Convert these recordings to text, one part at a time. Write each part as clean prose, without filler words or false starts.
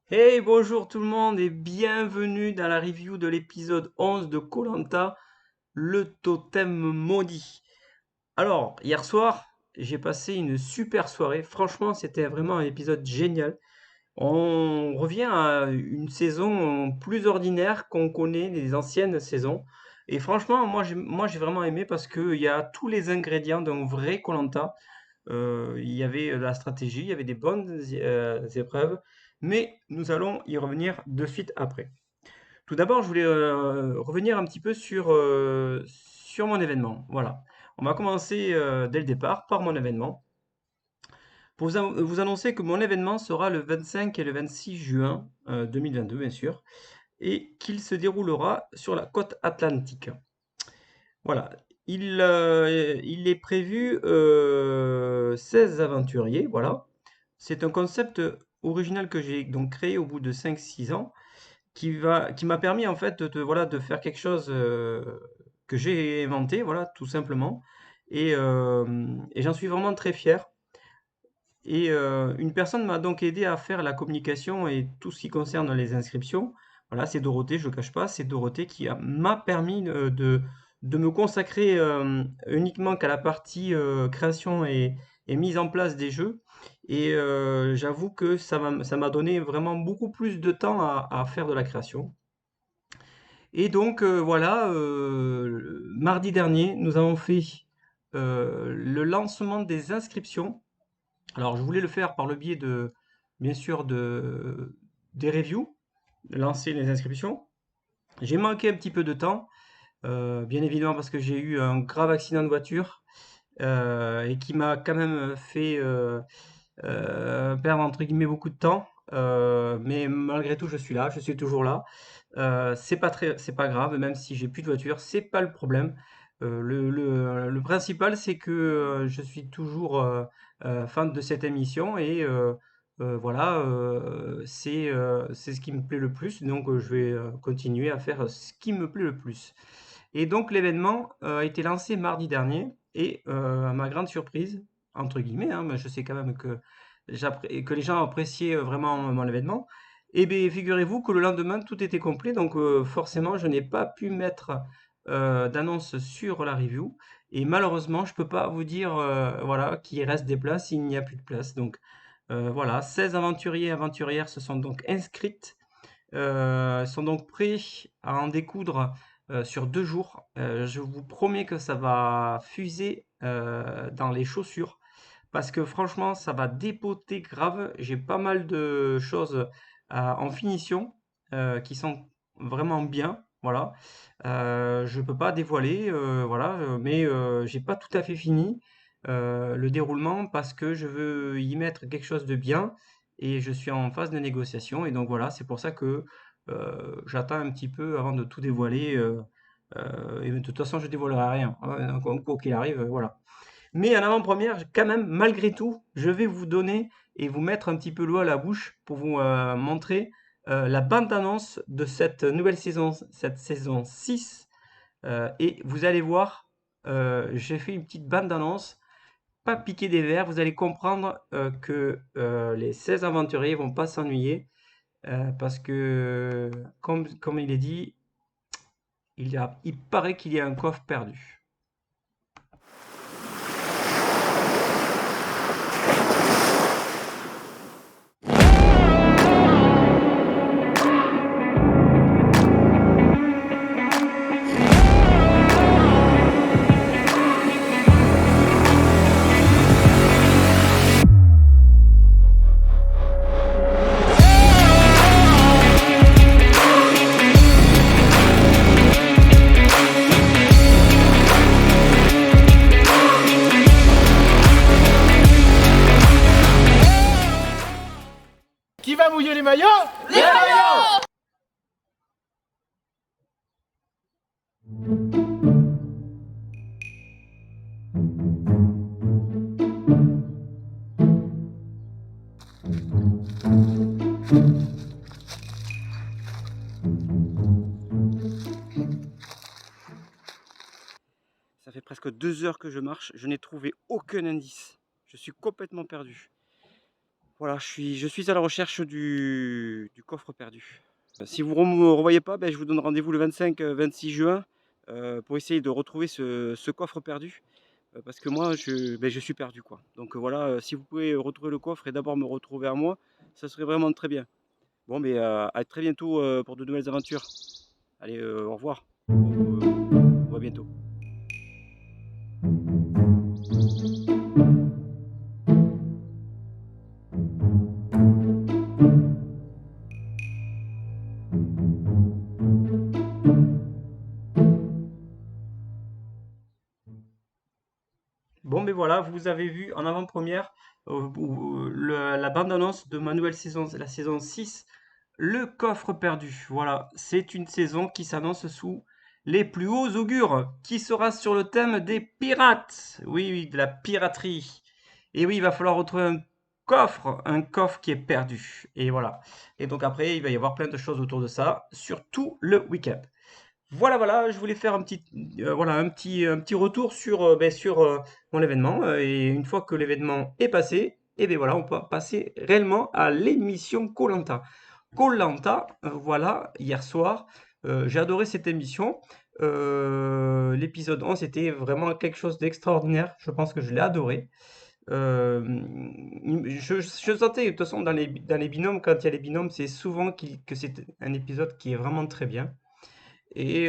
Hey, bonjour tout le monde et bienvenue dans la review de l'épisode 11 de koh le totem maudit. Alors, hier soir, j'ai passé une super soirée. Franchement, c'était vraiment un épisode génial. On revient à une saison plus ordinaire qu'on connaît des anciennes saisons. Et franchement, moi j'ai vraiment aimé parce qu'il y a tous les ingrédients d'un vrai koh. Il y avait de la stratégie, il y avait des bonnes épreuves, mais nous allons y revenir de suite après. Tout d'abord, je voulais revenir un petit peu sur mon événement. Voilà. On va commencer dès le départ par mon événement. Pour vous annoncer que mon événement sera le 25 et le 26 juin 2022, bien sûr, et qu'il se déroulera sur la côte atlantique. Voilà. Il est prévu 16 aventuriers, voilà. C'est un concept original que j'ai donc créé au bout de 5-6 ans, qui m'a permis en fait voilà, de faire quelque chose que j'ai inventé, voilà, tout simplement. Et j'en suis vraiment très fier. Et une personne m'a donc aidé à faire la communication et tout ce qui concerne les inscriptions. Voilà, c'est Dorothée, je ne le cache pas, c'est Dorothée m'a permis de me consacrer uniquement qu'à la partie création et mise en place des jeux. Et j'avoue que ça m'a donné vraiment beaucoup plus de temps à faire de la création. Et donc voilà, mardi dernier, nous avons fait le lancement des inscriptions. Alors, je voulais le faire par le biais bien sûr, des reviews, de lancer les inscriptions. J'ai manqué un petit peu de temps, bien évidemment parce que j'ai eu un grave accident de voiture et qui m'a quand même fait perdre entre guillemets beaucoup de temps. Mais malgré tout, je suis là, je suis toujours là. C'est pas grave, même si j'ai plus de voiture, c'est pas le problème. Le principal, c'est que je suis toujours fan de cette émission et voilà, c'est ce qui me plaît le plus. Donc, je vais continuer à faire ce qui me plaît le plus. Et donc, l'événement a été lancé mardi dernier et à ma grande surprise, entre guillemets, hein, mais je sais quand même que les gens appréciaient vraiment mon événement. Et bien, figurez-vous que le lendemain, tout était complet, donc forcément, je n'ai pas pu mettre d'annonce sur la review. Et malheureusement, je ne peux pas vous dire voilà, qu'il reste des places, il n'y a plus de place. Donc voilà, 16 aventuriers et aventurières se sont donc inscrites, sont donc prêts à en découdre sur 2 jours. Je vous promets que ça va fuser dans les chaussures parce que franchement, ça va dépoter grave. J'ai pas mal de choses en finition qui sont vraiment bien. Voilà. Je peux pas dévoiler, voilà, mais j'ai pas tout à fait fini le déroulement parce que je veux y mettre quelque chose de bien et je suis en phase de négociation. Et donc voilà, c'est pour ça que j'attends un petit peu avant de tout dévoiler. Et de toute façon, je dévoilerai rien, hein, quoi qu'il arrive, voilà. Mais en avant-première, quand même, malgré tout, je vais vous donner et vous mettre un petit peu l'eau à la bouche pour vous montrer la bande-annonce de cette nouvelle saison, cette saison 6. Et vous allez voir, j'ai fait une petite bande-annonce, pas piquer des verres. Vous allez comprendre que les 16 aventuriers vont pas s'ennuyer parce que, comme il est dit, il paraît qu'il y a un coffre perdu. Qui va mouiller les maillots? Ça fait presque 2 heures que je marche, je n'ai trouvé aucun indice. Je suis complètement perdu. Voilà, je suis à la recherche du coffre perdu. Si vous ne me revoyez pas, je vous donne rendez-vous le 25-26 juin pour essayer de retrouver ce coffre perdu. Parce que moi, je suis perdu, quoi. Donc voilà, si vous pouvez retrouver le coffre et d'abord me retrouver à moi, ça serait vraiment très bien. Bon, mais à très bientôt pour de nouvelles aventures. Allez, au revoir. On se voit bientôt. Bon, mais voilà, vous avez vu en avant-première la bande-annonce de ma nouvelle saison, la saison 6, Le Coffre Perdu. Voilà, c'est une saison qui s'annonce sous les plus hauts augures, qui sera sur le thème des pirates. Oui, oui, de la piraterie. Et oui, il va falloir retrouver un coffre qui est perdu. Et voilà. Et donc après, il va y avoir plein de choses autour de ça, surtout le week-end. Voilà, voilà, je voulais faire voilà, un petit retour sur, sur mon événement. Et une fois que l'événement est passé, et bien voilà, on peut passer réellement à l'émission koh voilà, hier soir, j'ai adoré cette émission. L'épisode 11 était vraiment quelque chose d'extraordinaire. Je pense que je l'ai adoré. Je sentais, de toute façon, dans les binômes, quand il y a les binômes, c'est souvent que c'est un épisode qui est vraiment très bien. Et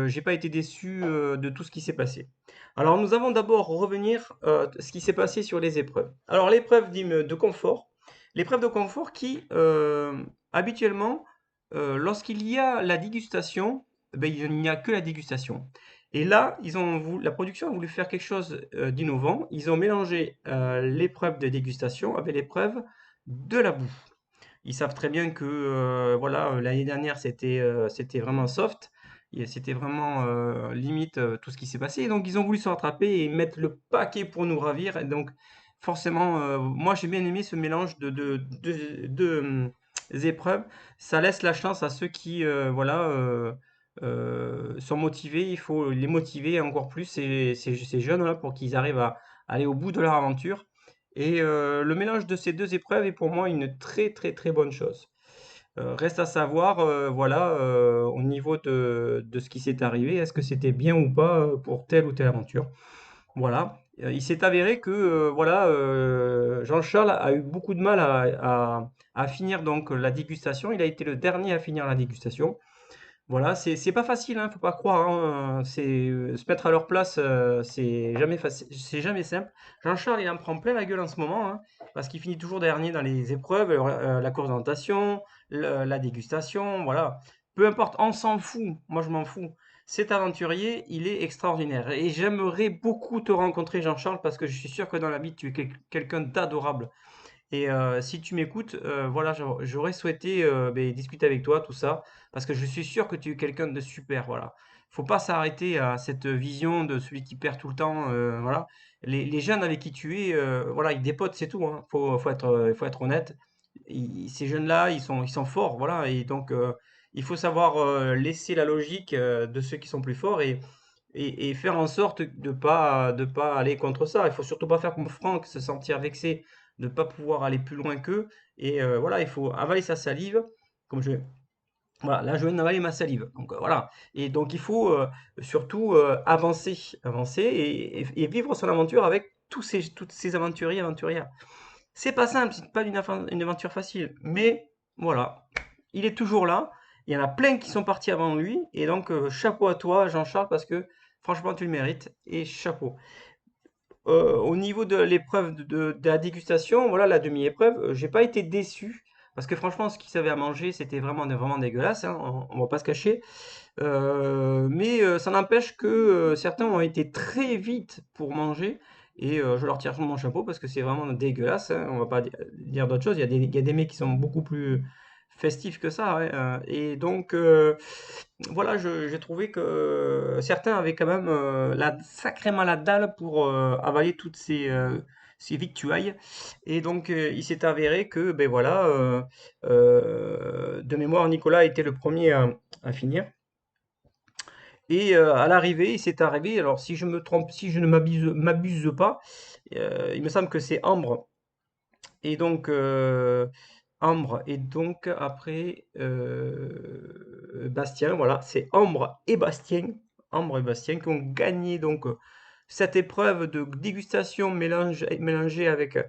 j'ai pas été déçu de tout ce qui s'est passé. Alors nous allons d'abord revenir ce qui s'est passé sur les épreuves. Alors l'épreuve de confort, l'épreuve de confort qui habituellement lorsqu'il y a la dégustation, ben, il n'y a que la dégustation. Et là, la production a voulu faire quelque chose d'innovant. Ils ont mélangé l'épreuve de dégustation avec l'épreuve de la boue. Ils savent très bien que voilà, l'année dernière, c'était vraiment soft et c'était vraiment limite tout ce qui s'est passé. Et donc, ils ont voulu se rattraper et mettre le paquet pour nous ravir. Et donc, forcément, moi, j'ai bien aimé ce mélange de épreuves. Ça laisse la chance à ceux qui voilà, sont motivés. Il faut les motiver encore plus, ces jeunes-là, pour qu'ils arrivent à aller au bout de leur aventure. Et le mélange de ces 2 épreuves est pour moi une très, très, très bonne chose. Reste à savoir, voilà, au niveau de ce qui s'est arrivé, est-ce que c'était bien ou pas, pour telle ou telle aventure? Voilà. Il s'est avéré que, voilà, Jean-Charles a eu beaucoup de mal à finir donc la dégustation. Il a été le dernier à finir la dégustation. Voilà, c'est pas facile, hein, faut pas croire, hein, se mettre à leur place, c'est jamais simple. Jean-Charles, il en prend plein la gueule en ce moment, hein, parce qu'il finit toujours dernier dans les épreuves, la course d'orientation, la dégustation, voilà. Peu importe, on s'en fout, moi je m'en fous. Cet aventurier, il est extraordinaire et j'aimerais beaucoup te rencontrer, Jean-Charles, parce que je suis sûr que dans la vie, tu es quelqu'un d'adorable. Et si tu m'écoutes, voilà, j'aurais souhaité discuter avec toi, tout ça, parce que je suis sûr que tu es quelqu'un de super, voilà. Faut pas s'arrêter à cette vision de celui qui perd tout le temps, voilà. Les jeunes avec qui tu es, voilà, ils dépotent, c'est tout, hein. Faut être honnête. Ces jeunes-là, ils sont forts, voilà. Et donc, il faut savoir laisser la logique de ceux qui sont plus forts et faire en sorte de pas aller contre ça. Il faut surtout pas faire comme Franck, se sentir vexé de ne pas pouvoir aller plus loin qu'eux. Et voilà, il faut avaler sa salive, comme voilà, là je viens d'avaler ma salive. Donc voilà. Et donc il faut surtout avancer et vivre son aventure avec toutes ces aventuriers, aventurières. C'est pas simple, c'est pas une aventure facile, mais voilà, il est toujours là. Il y en a plein qui sont partis avant lui, et donc chapeau à toi, Jean-Charles, parce que franchement, tu le mérites, et chapeau. Au niveau de l'épreuve de la dégustation, voilà, la demi-épreuve, j'ai pas été déçu, parce que franchement, ce qu'ils savaient à manger, c'était vraiment dégueulasse, hein, on va pas se cacher. Mais ça n'empêche que certains ont été très vite pour manger et je leur tire mon chapeau parce que c'est vraiment dégueulasse, hein, on va pas dire d'autre chose. Il y a des mecs qui sont beaucoup plus festifs que ça, ouais, et donc voilà, j'ai trouvé que certains avaient quand même sacrément la dalle pour avaler toutes ces victuailles. Et donc il s'est avéré que, ben voilà, de mémoire, Nicolas était le premier à finir. Et à l'arrivée, il s'est arrivé, alors si je me trompe, si je ne m'abuse pas, il me semble que c'est Ambre et donc Ambre et donc après Bastien, voilà, c'est Ambre et Bastien qui ont gagné donc cette épreuve de dégustation mélangée avec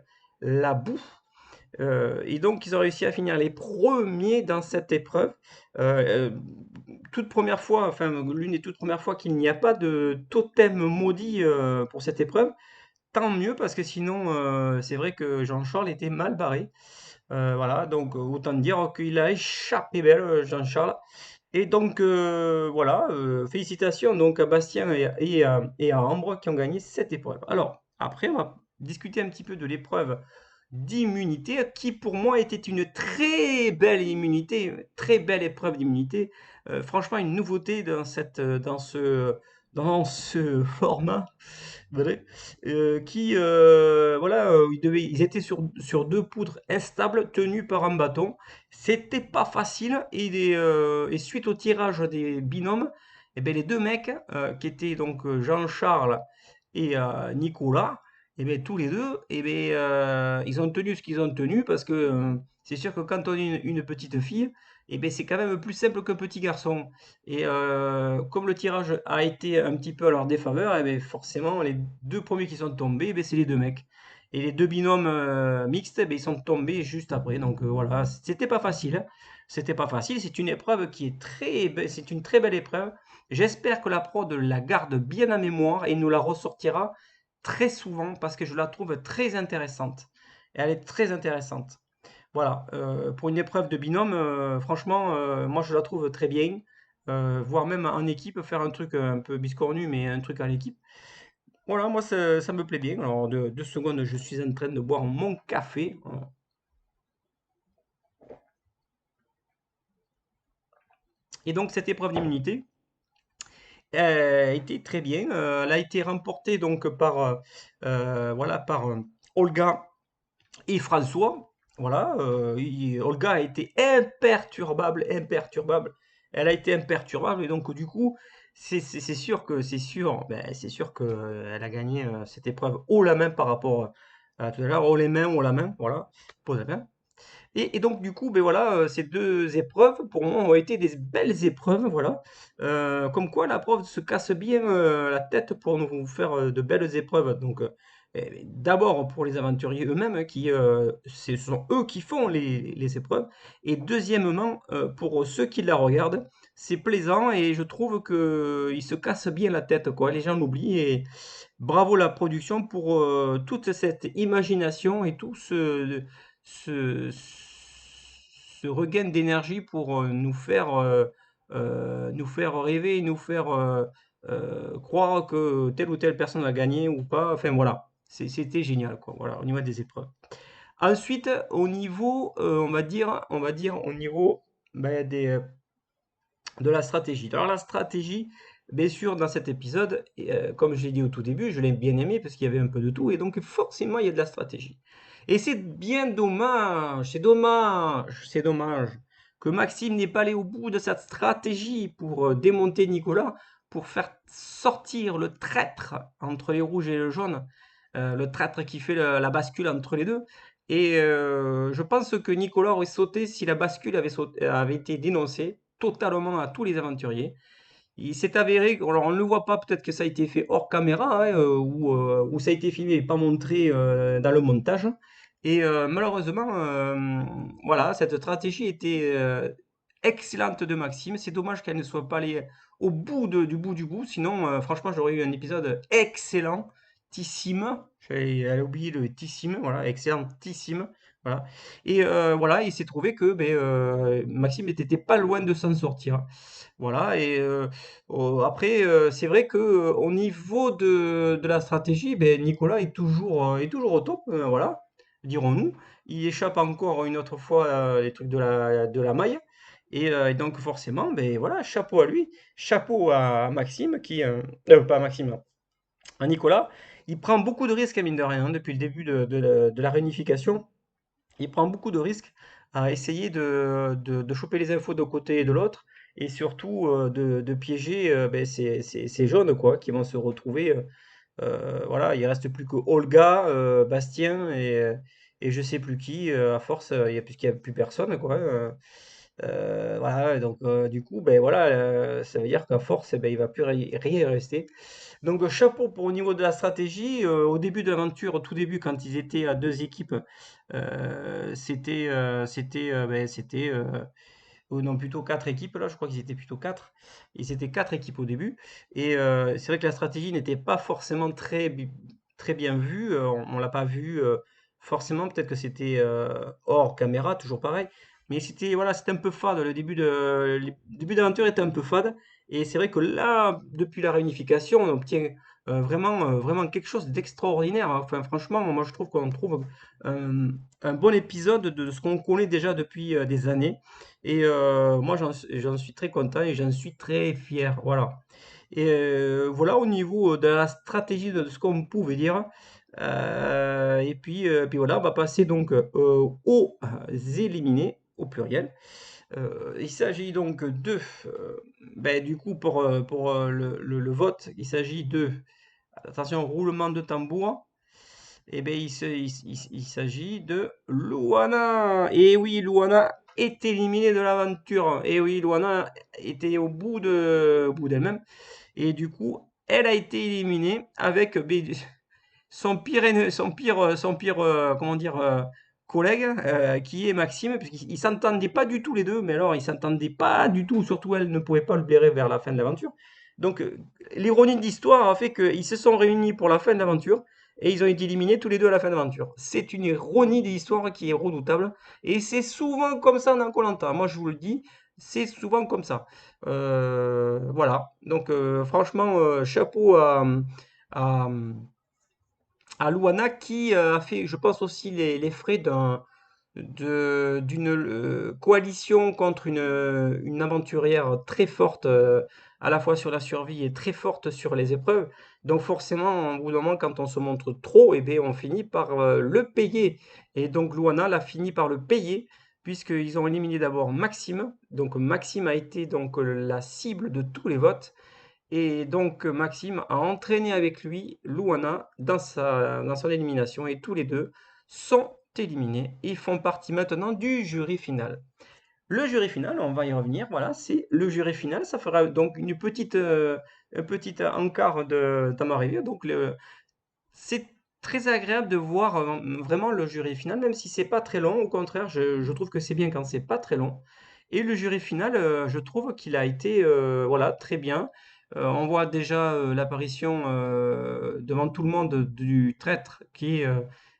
la boue. Et donc ils ont réussi à finir les premiers dans cette épreuve. Euh, euh, Toute première fois, enfin l'une des toutes premières fois qu'il n'y a pas de totem maudit pour cette épreuve. Tant mieux parce que sinon, c'est vrai que Jean-Charles était mal barré. Voilà, donc autant dire qu'il a échappé belle, Jean-Charles. Et donc voilà, félicitations donc à Bastien et à Ambre qui ont gagné cette épreuve. Alors, après, on va discuter un petit peu de l'épreuve d'immunité qui pour moi était une très belle immunité, très belle épreuve d'immunité. Franchement, une nouveauté dans ce format. Vrai, qui, voilà, ils étaient sur deux poutres instables tenues par un bâton. C'était pas facile et suite au tirage des binômes, et ben les deux mecs qui étaient donc Jean-Charles et Nicolas, et ben tous les deux, et ben ils ont tenu ce qu'ils ont tenu parce que c'est sûr que quand on est une petite fille, et ben c'est quand même plus simple qu'un petit garçon. Et comme le tirage a été un petit peu à leur défaveur, eh ben, forcément, les deux premiers qui sont tombés, eh ben, c'est les deux mecs. Et les deux binômes mixtes, eh ben, ils sont tombés juste après. Donc voilà, c'était pas facile, hein. C'était pas facile. C'est une épreuve qui est c'est une très belle épreuve. J'espère que la prod la garde bien en mémoire et nous la ressortira très souvent parce que je la trouve très intéressante. Et elle est très intéressante. Voilà, pour une épreuve de binôme, franchement, moi je la trouve très bien. Voire même en équipe, faire un truc un peu biscornu, mais un truc en équipe. Voilà, moi ça me plaît bien. Alors, 2 secondes, je suis en train de boire mon café. Voilà. Et donc, cette épreuve d'immunité était très bien. Elle a été remportée donc voilà, par Olga et François. Voilà, Olga a été imperturbable, imperturbable. Elle a été imperturbable et donc du coup, c'est sûr que elle a gagné cette épreuve haut la main par rapport à tout à l'heure, haut la main, voilà, pose la main. Et donc du coup, ben voilà, ces deux épreuves pour moi ont été des belles épreuves, voilà. Comme quoi la prof se casse bien la tête pour nous faire de belles épreuves. Donc d'abord pour les aventuriers eux-mêmes, ce sont eux qui font les épreuves. Et deuxièmement, pour ceux qui la regardent, c'est plaisant et je trouve que ils se cassent bien la tête, quoi. Les gens l'oublient et bravo la production pour toute cette imagination et tout ce, ce regain d'énergie pour nous faire rêver, nous faire croire que telle ou telle personne a gagné ou pas. Enfin voilà, c'était génial quoi. Voilà, au niveau des épreuves. Ensuite, au niveau, on va dire au niveau ben, de la stratégie. Alors la stratégie, bien sûr, dans cet épisode, comme je l'ai dit au tout début, je l'ai bien aimé parce qu'il y avait un peu de tout et donc forcément il y a de la stratégie. Et c'est bien dommage, c'est dommage que Maxime n'ait pas allé au bout de cette stratégie pour démonter Nicolas, pour faire sortir le traître entre les rouges et le jaune, le traître qui fait la bascule entre les deux. Et je pense que Nicolas aurait sauté si la bascule avait été dénoncée totalement à tous les aventuriers. Il s'est avéré, alors on ne le voit pas, peut-être que ça a été fait hors caméra, hein, ou ça a été filmé et pas montré dans le montage. Et malheureusement, voilà, cette stratégie était excellente de Maxime. C'est dommage qu'elle ne soit pas allée au bout du bout du bout. Sinon, franchement, j'aurais eu un épisode excellentissime. J'avais oublié le tissime, voilà, excellentissime. Voilà. Et voilà, il s'est trouvé que ben, Maxime n'était pas loin de s'en sortir. Voilà, et après, c'est vrai que au niveau de la stratégie, ben, Nicolas est toujours au top, voilà, dirons-nous. Il échappe encore une autre fois les trucs de la maille. Et donc forcément, ben, voilà, chapeau à lui, chapeau à Maxime, pas à Maxime, à Nicolas. Il prend beaucoup de risques, mine de rien, hein, depuis le début de la réunification. Il prend beaucoup de risques à essayer de choper les infos d'un côté et de l'autre, et surtout de piéger ben, ces jaunes quoi, qui vont se retrouver. Voilà, il reste plus que Olga, Bastien et je sais plus qui, à force, puisqu'il y a plus personne, quoi, voilà, donc du coup, ben voilà, ça veut dire qu'à force, eh ben, il va plus rien rester. Donc chapeau pour au niveau de la stratégie. Au début de l'aventure, au tout début, quand ils étaient à 2 équipes, ou non, plutôt 4 équipes là, je crois qu'ils étaient plutôt 4. Ils étaient 4 équipes au début et c'est vrai que la stratégie n'était pas forcément très bien vue, on l'a pas vue, forcément, peut-être que c'était, hors caméra, toujours pareil, mais c'était voilà, c'était un peu fade. Le début d'aventure était un peu fade et c'est vrai que là, depuis la réunification, on obtient, vraiment quelque chose d'extraordinaire, hein. Enfin franchement, moi je trouve qu'on trouve un un bon épisode de ce qu'on connaît déjà depuis, des années et moi, j'en suis très content et j'en suis très fier. Voilà. Et voilà au niveau de la stratégie de ce qu'on pouvait dire. Et puis voilà, on va passer donc aux éliminés au pluriel. Il s'agit donc de, ben, du coup, pour le vote, il s'agit de, attention, roulement de tambour. Eh bien, il s'agit de Luana. Et oui, Luana est éliminée de l'aventure. Et oui, Luana était au bout d'elle-même. Et du coup, elle a été éliminée avec son pire, comment dire, collègue, qui est Maxime, puisqu'ils ne s'entendaient pas du tout les deux. Mais alors, ils s'entendaient pas du tout. Surtout, elle ne pouvait pas le blairer vers la fin de l'aventure. Donc, l'ironie de l'histoire a fait qu'ils se sont réunis pour la fin de l'aventure et ils ont été éliminés tous les deux à la fin de l'aventure. C'est une ironie de l'histoire qui est redoutable et c'est souvent comme ça dans koh. Moi, je vous le dis, c'est souvent comme ça. Voilà. Donc, franchement, chapeau à, à Luana qui a fait, je pense aussi, les frais d'une coalition contre une aventurière très forte, à la fois sur la survie et très forte sur les épreuves. Donc forcément, au bout d'un moment, quand on se montre trop, eh bien, on finit par le payer. Et donc Luana l'a fini par le payer, puisqu'ils ont éliminé d'abord Maxime. Donc Maxime a été donc la cible de tous les votes. Et donc Maxime a entraîné avec lui Luana dans son élimination et tous les deux sont éliminés et font partie maintenant du jury final. Le jury final, on va y revenir, voilà, c'est le jury final, ça fera donc un petit encart dans ma review. Donc c'est très agréable de voir vraiment le jury final, même si c'est pas très long. Au contraire, je trouve que c'est bien quand c'est pas très long. Et le jury final, je trouve qu'il a été voilà, très bien. On voit déjà l'apparition devant tout le monde du traître qui est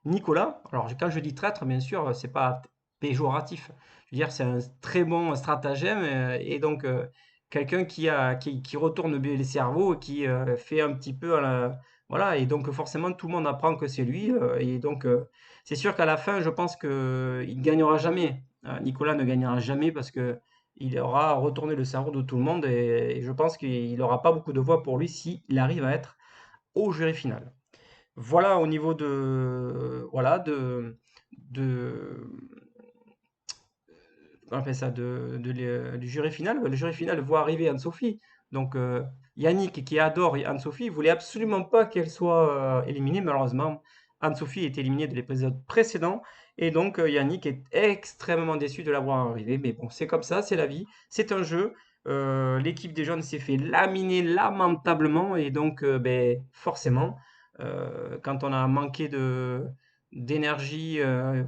Nicolas. Alors, quand je dis traître, bien sûr, c'est pas péjoratif. Je veux dire, c'est un très bon stratagème et donc quelqu'un qui retourne bien les cerveaux, qui fait un petit peu à voilà, et donc forcément, tout le monde apprend que c'est lui. Et donc, c'est sûr qu'à la fin, je pense qu'il ne gagnera jamais. Nicolas ne gagnera jamais parce que il aura retourné le cerveau de tout le monde et je pense qu'il n'aura pas beaucoup de voix pour lui s'il arrive à être au jury final. Voilà au niveau voilà, de, on appelle ça, du jury final. Le jury final voit arriver Anne-Sophie. Donc Yannick, qui adore Anne-Sophie, voulait absolument pas qu'elle soit éliminée. Malheureusement, Anne-Sophie est éliminée de l'épisode précédent. Et donc Yannick est extrêmement déçu de la voir arriver. Mais bon, c'est comme ça, c'est la vie, c'est un jeu. L'équipe des jeunes s'est fait laminer lamentablement. Et donc, forcément, quand on a manqué d'énergie,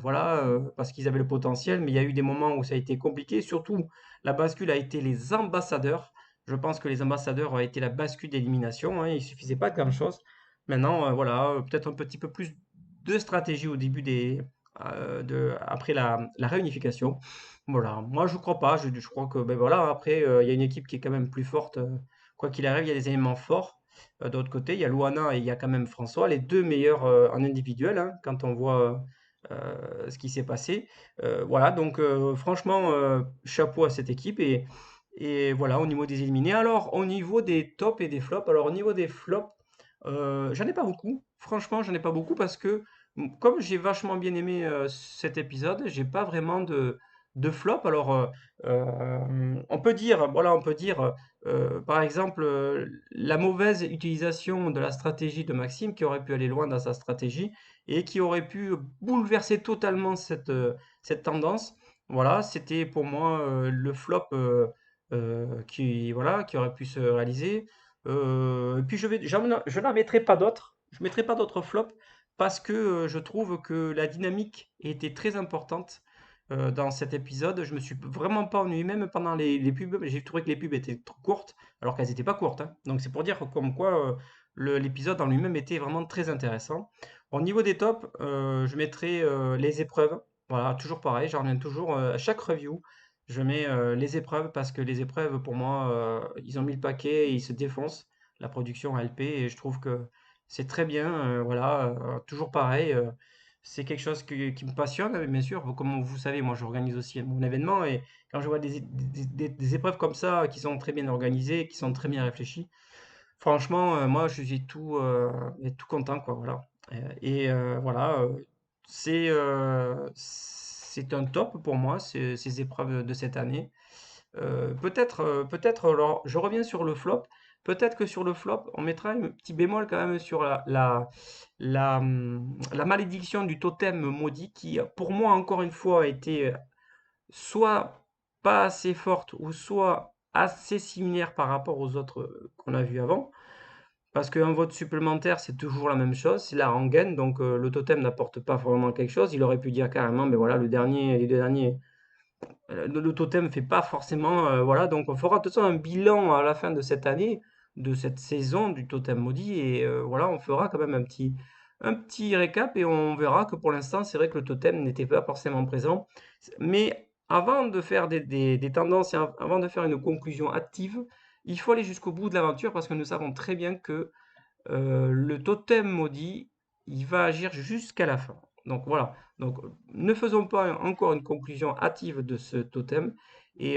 voilà, parce qu'ils avaient le potentiel, mais il y a eu des moments où ça a été compliqué. Surtout, la bascule a été les ambassadeurs. Je pense que les ambassadeurs ont été la bascule d'élimination, hein, il suffisait pas de grand-chose. Maintenant, voilà, peut-être un petit peu plus de stratégie au début après la réunification. Voilà, moi je crois pas, je crois que ben voilà, après il y a une équipe qui est quand même plus forte. Quoi qu'il arrive, il y a des éléments forts. De l'autre côté, il y a Luana et il y a quand même François, les deux meilleurs en individuel, hein, quand on voit ce qui s'est passé. Voilà, donc franchement, chapeau à cette équipe. Et voilà, au niveau des éliminés. Alors, au niveau des tops et des flops, alors au niveau des flops, j'en ai pas beaucoup. Franchement, j'en ai pas beaucoup parce que comme j'ai vachement bien aimé cet épisode, j'ai pas vraiment de flop. Alors, on peut dire, voilà, on peut dire, par exemple, la mauvaise utilisation de la stratégie de Maxime qui aurait pu aller loin dans sa stratégie et qui aurait pu bouleverser totalement cette tendance. Voilà, c'était pour moi, le flop, qui voilà, qui aurait pu se réaliser. Et puis je n'en mettrai pas d'autres. Je mettrai pas d'autres flops parce que, je trouve que la dynamique était très importante, dans cet épisode. Je me suis vraiment pas ennuyé, même pendant les pubs, j'ai trouvé que les pubs étaient trop courtes, alors qu'elles étaient pas courtes, hein. Donc c'est pour dire comme quoi, l'épisode en lui-même était vraiment très intéressant. Au niveau des tops, je mettrai, les épreuves. Voilà, toujours pareil, j'en reviens toujours, à chaque review, je mets, les épreuves parce que les épreuves pour moi, ils ont mis le paquet et ils se défoncent. La production LP et je trouve que c'est très bien, voilà, toujours pareil, c'est quelque chose qui me passionne, bien sûr. Comme vous savez, moi j'organise aussi mon événement et quand je vois des épreuves comme ça qui sont très bien organisées, qui sont très bien réfléchies, franchement, moi je suis tout content, quoi, voilà. Voilà, c'est un top pour moi, ces épreuves de cette année. Peut-être alors je reviens sur le flop. Peut-être que sur le flop, on mettra un petit bémol quand même sur la malédiction du totem maudit qui, pour moi, encore une fois, a été soit pas assez forte ou soit assez similaire par rapport aux autres, qu'on a vus avant. Parce qu'un vote supplémentaire, c'est toujours la même chose, c'est la rengaine, donc le totem n'apporte pas vraiment quelque chose. Il aurait pu dire carrément: «Beh, voilà, les 2 derniers le totem fait pas forcément, voilà, donc on fera de toute façon un bilan à la fin de cette année, de cette saison du totem maudit et voilà, on fera quand même un petit récap et on verra que pour l'instant, c'est vrai que le totem n'était pas forcément présent. Mais avant de faire des tendances et avant de faire une conclusion active, il faut aller jusqu'au bout de l'aventure parce que nous savons très bien que le totem maudit, il va agir jusqu'à la fin. Donc voilà, donc ne faisons pas encore une conclusion hâtive de ce totem et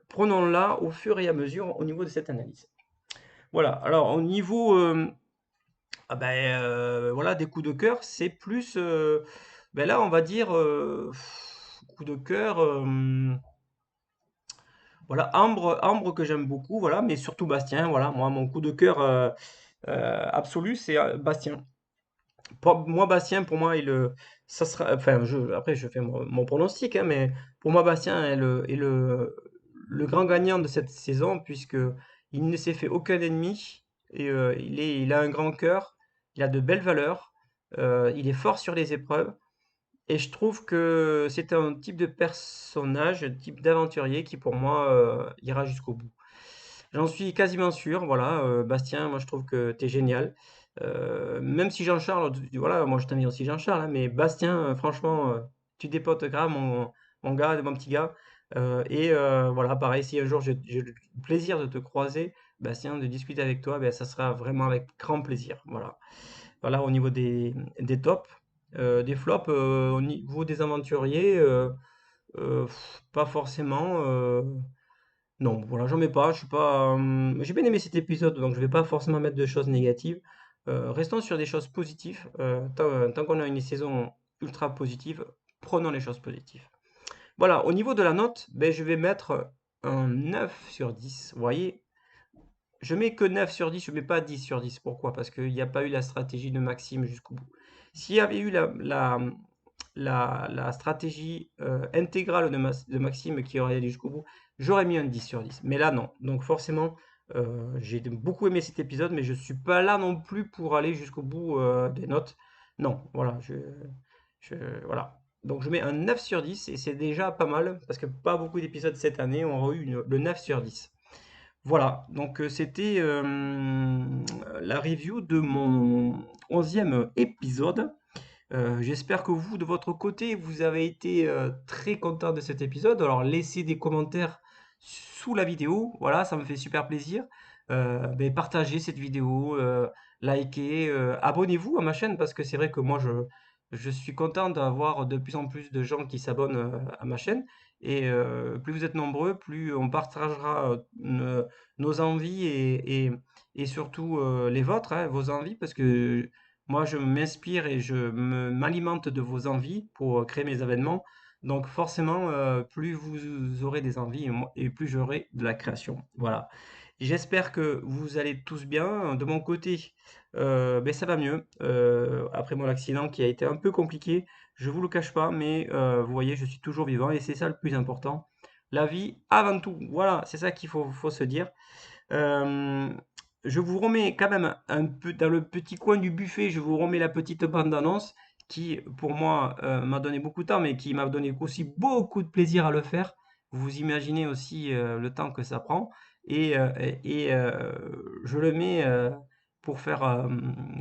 prenons-la au fur et à mesure au niveau de cette analyse. Voilà, alors au niveau, voilà, des coups de cœur, c'est plus, là, on va dire, coup de cœur, voilà, Ambre que j'aime beaucoup, voilà, mais surtout Bastien, voilà, moi, mon coup de cœur, absolu, c'est, Bastien. Pour moi, Bastien, pour moi, ça sera, enfin, après, je fais mon pronostic, hein, mais pour moi, Bastien est le grand gagnant de cette saison, puisque il ne s'est fait aucun ennemi, et il a un grand cœur, il a de belles valeurs, il est fort sur les épreuves, et je trouve que c'est un type de personnage, un type d'aventurier qui, pour moi, ira jusqu'au bout. J'en suis quasiment sûr, voilà, Bastien, moi je trouve que tu es génial. Même si Jean-Charles, voilà, moi je t'aime bien aussi Jean-Charles, hein, mais Bastien, franchement, tu dépotes grave mon gars, mon petit gars. Voilà, pareil, si un jour j'ai le plaisir de te croiser, Bastien, de discuter avec toi, ben, ça sera vraiment avec grand plaisir. Voilà. Voilà au niveau des tops. Des flops, au niveau des aventuriers, pas forcément. Non, voilà, j'en mets pas, je suis pas, j'ai bien aimé cet épisode, donc je vais pas forcément mettre de choses négatives. Restons sur des choses positives, tant qu'on a une saison ultra positive, prenons les choses positives. Voilà, au niveau de la note, beh, je vais mettre un 9 sur 10. Vous voyez? Je mets que 9 sur 10, je mets pas 10 sur 10. Pourquoi? Parce qu'il y a pas eu la stratégie de Maxime jusqu'au bout. S'il y avait eu la stratégie, intégrale de Maxime qui aurait allé jusqu'au bout, j'aurais mis un 10 sur 10. Mais là, non. Donc forcément, j'ai beaucoup aimé cet épisode, mais je suis pas là non plus pour aller jusqu'au bout, des notes. Non, voilà, je voilà. Donc je mets un 9 sur 10 et c'est déjà pas mal parce que pas beaucoup d'épisodes cette année ont eu le 9 sur 10. Voilà, donc c'était la review de mon 11e épisode. J'espère que vous, de votre côté, vous avez été très content de cet épisode. Alors laissez des commentaires sous la vidéo, voilà, ça me fait super plaisir. Partagez cette vidéo, likez, abonnez-vous à ma chaîne parce que c'est vrai que moi je suis content d'avoir de plus en plus de gens qui s'abonnent à ma chaîne. Et plus vous êtes nombreux, plus on partagera nos envies et surtout les vôtres, hein, vos envies, parce que moi je m'inspire et m'alimente de vos envies pour créer mes événements. Donc forcément, plus vous aurez des envies et plus j'aurai de la création. Voilà. J'espère que vous allez tous bien. De mon côté, ça va mieux, après mon accident qui a été un peu compliqué, je vous le cache pas, mais vous voyez, je suis toujours vivant et c'est ça le plus important. La vie avant tout, voilà, c'est ça qu'il faut se dire. Hem, je vous remets quand même un peu dans le petit coin du buffet, je vous remets la petite bande annonce qui, pour moi, m'a donné beaucoup de temps, mais qui m'a donné aussi beaucoup de plaisir à le faire. Vous imaginez aussi, le temps que ça prend je le mets, pour faire,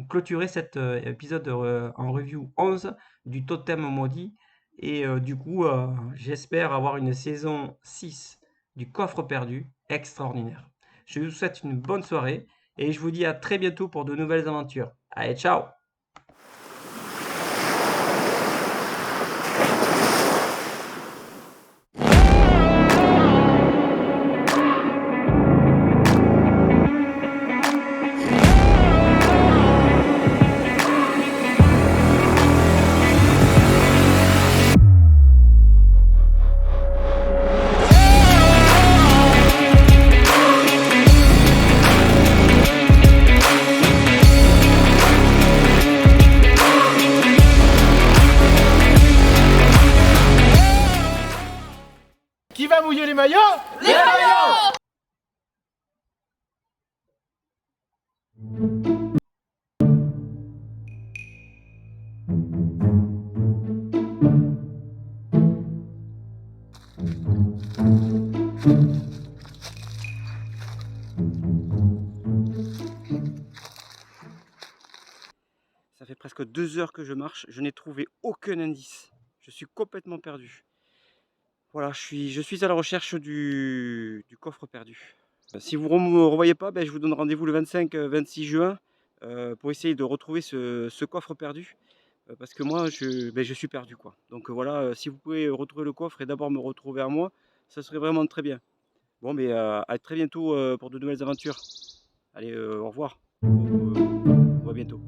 clôturer cet, épisode, en review 11 du Totem Maudit du coup, j'espère avoir une saison 6 du Coffre Perdu extraordinaire. Je vous souhaite une bonne soirée et je vous dis à très bientôt pour de nouvelles aventures. Allez, ciao! Qui va mouiller les maillots? Ça fait presque 2 heures que je marche, je n'ai trouvé aucun indice. Je suis complètement perdu. Voilà, je suis à la recherche du coffre perdu. Si vous ne me revoyez pas, je vous donne rendez-vous le 25-26 juin pour essayer de retrouver ce coffre perdu. Parce que moi, je suis perdu, quoi. Donc voilà, si vous pouvez retrouver le coffre et d'abord me retrouver à moi, ça serait vraiment très bien. Bon, mais à très bientôt pour de nouvelles aventures. Allez, au revoir. On voit bientôt.